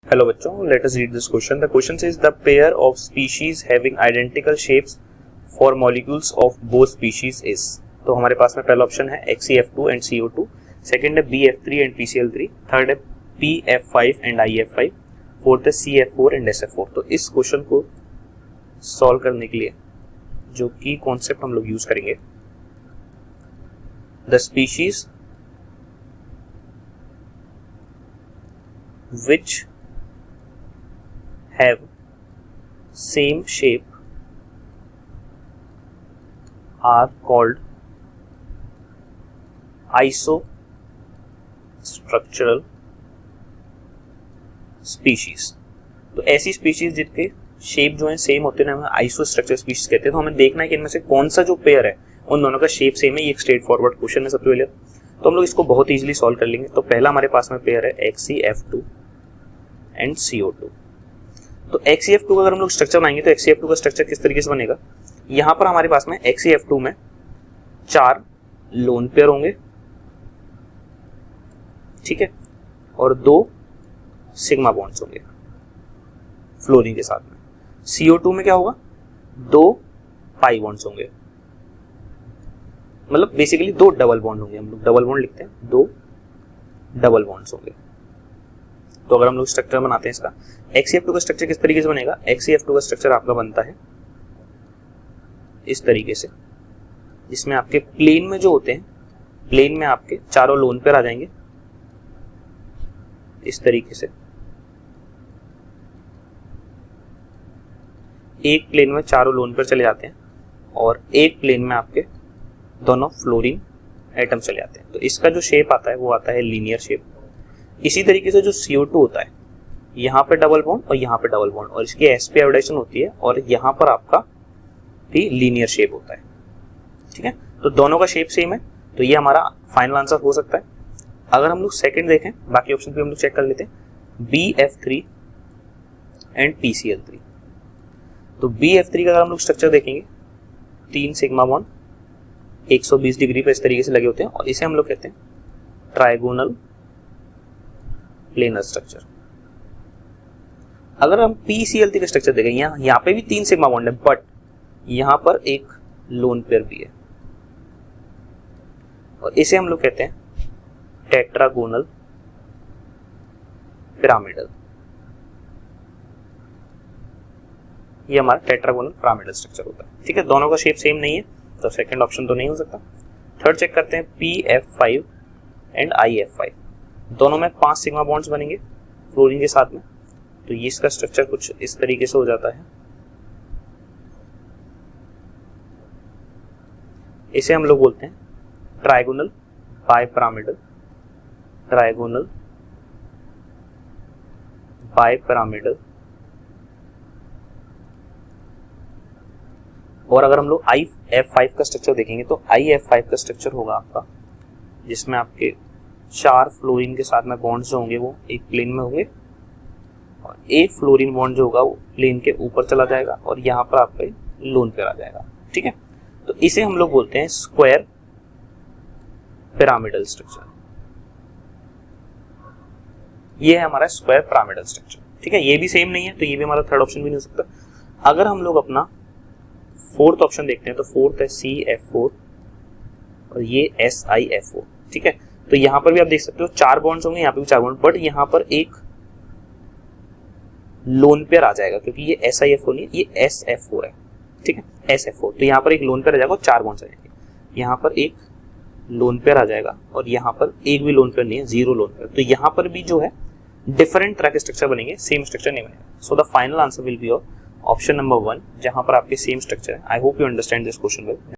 Hello बच्चों, let us read this question. The question says the pair of species having identical shapes for molecules of both species is. तो हमारे पास में पहला option है XeF2 and CO2, second है BF3 and PCl3, third है PF5 and IF5, fourth है CF4 and SF4. तो इस क्वेश्चन को सॉल्व करने के लिए जो की कॉन्सेप्ट हम लोग यूज करेंगे, the species which have same shape are called isostructural species. तो ऐसी स्पीशीज जिनके शेप जो है सेम होते हैं हमें आइसोस्ट्रक्चरल स्पीशीज कहते हैं. तो हमें देखना है कि इनमें से कौन सा जो पेयर है उन दोनों का शेप सेम है. ये एक स्ट्रेट फॉरवर्ड क्वेश्चन है सबसे पहले, तो हम लोग इसको बहुत इजीली सॉल्व कर लेंगे. तो पहला हमारे पास में पेयर है XeF2 एंड CO2. तो XeF2 का अगर हम लोग स्ट्रक्चर बनाएंगे तो XeF2 का स्ट्रक्चर किस तरीके से बनेगा. यहां पर हमारे पास में XeF2 में 4 लोन पेयर होंगे, ठीक है, और 2 सिग्मा बॉन्ड्स होंगे फ्लोरीन के साथ में. CO2 में क्या होगा, 2 पाई बॉन्ड्स होंगे, मतलब बेसिकली 2 डबल बॉन्ड होंगे. हम लोग डबल बॉन्ड लिखते हैं, 2 डबल बॉन्ड्स होंगे. तो अगर हम लोग स्ट्रक्चर बनाते हैं इसका, XeF2 का स्ट्रक्चर किस तरीके से बनेगा. XeF2 का स्ट्रक्चर आपका बनता है इस तरीके से, जिसमें आपके प्लेन में जो होते हैं, प्लेन में आपके चारों लोन पेयर आ जाएंगे इस तरीके से. एक प्लेन में चारों लोन पेयर चले जाते हैं और एक प्लेन में आपके दोनों फ्लोरीन एटम चले जाते हैं. तो इसका जो शेप आता है वो आता है लीनियर शेप. इसी तरीके से जो CO2 होता है, यहाँ पे डबल बॉन्ड और यहाँ पे डबल बॉन्ड, और इसकी sp हाइब्रिडाइजेशन होती है और यहाँ पर आपका भी लीनियर शेप होता है, ठीक है. तो दोनों का शेप सेम है, तो ये हमारा फाइनल आंसर हो सकता है. अगर हम लोग सेकंड देखें, बाकी ऑप्शन भी हम लोग चेक कर लेते हैं, BF3 एंड PCl3. तो BF3 का अगर हम लोग स्ट्रक्चर देखेंगे, 3 सिग्मा बॉन्ड 120 डिग्री पे इस तरीके से लगे होते हैं, और इसे हम लोग कहते हैं ट्राइगोनल प्लेनर स्ट्रक्चर. अगर हम PCl3 का स्ट्रक्चर देखें, यहाँ पे भी 3 सिग्मा बॉन्ड है, बट यहाँ पर एक लोन पेयर भी है, और इसे हम लोग कहते हैं टेट्रागोनल पिरामिडल. ये हमारा टेट्रागोनल पिरामिडल स्ट्रक्चर होता है, ठीक है. दोनों का शेप सेम नहीं है, तो सेकंड ऑप्शन तो नहीं हो सकता. थर्ड चेक करते हैं, PF5 एंड IF5. दोनों में 5 सिग्मा बॉन्ड्स बनेंगे फ्लोरीन के साथ में. तो ये इसका स्ट्रक्चर कुछ इस तरीके से हो जाता है. इसे हम लोग बोलते हैं ट्राइगोनल बाइपिरामिडल, ट्राइगोनल बाइपिरामिडल. और अगर हम लोग IF5 का स्ट्रक्चर देखेंगे तो IF5 का स्ट्रक्चर होगा आपका, जिसमें आपके 4 फ्लोरीन के साथ में बॉन्ड्स जो होंगे वो एक प्लेन में होंगे, और एक फ्लोरीन बॉन्ड जो होगा वो प्लेन के ऊपर चला जाएगा और यहाँ पर आपका लोन पेयर आ जाएगा, ठीक है. तो इसे हम लोग बोलते हैं स्क्वायर पिरामिडल स्ट्रक्चर. ये है हमारा स्क्वायर पिरामिडल स्ट्रक्चर, ठीक है. ये भी सेम नहीं है, तो ये भी हमारा थर्ड ऑप्शन भी नहीं हो सकता. अगर हम लोग अपना फोर्थ ऑप्शन देखते हैं, तो फोर्थ है CF4 और ये SiF4, ठीक है. तो यहां पर भी आप देख सकते हो 4 बॉन्ड्स होंगे, यहाँ पे भी 4 बॉन्ड, बट यहाँ पर एक लोन पेयर आ जाएगा, क्योंकि ये SiF4 नहीं है, ये SF4 है, ठीक है, SF4. तो यहाँ पर एक लोन पेयर आ जाएगा और 4 बॉन्ड्स आ जाएंगे. यहाँ पर एक लोन पेयर आ जाएगा और यहाँ पर एक भी लोन पेयर नहीं है, 0 लोन पेयर. तो यहाँ पर भी जो है डिफरेंट तरह के स्ट्रक्चर बनेंगे, सेम स्ट्रक्चर नहीं बनेगा. So the final answer will be option number 1, जहां पर आपके सेम स्ट्रक्चर है. I hope you understand this question well.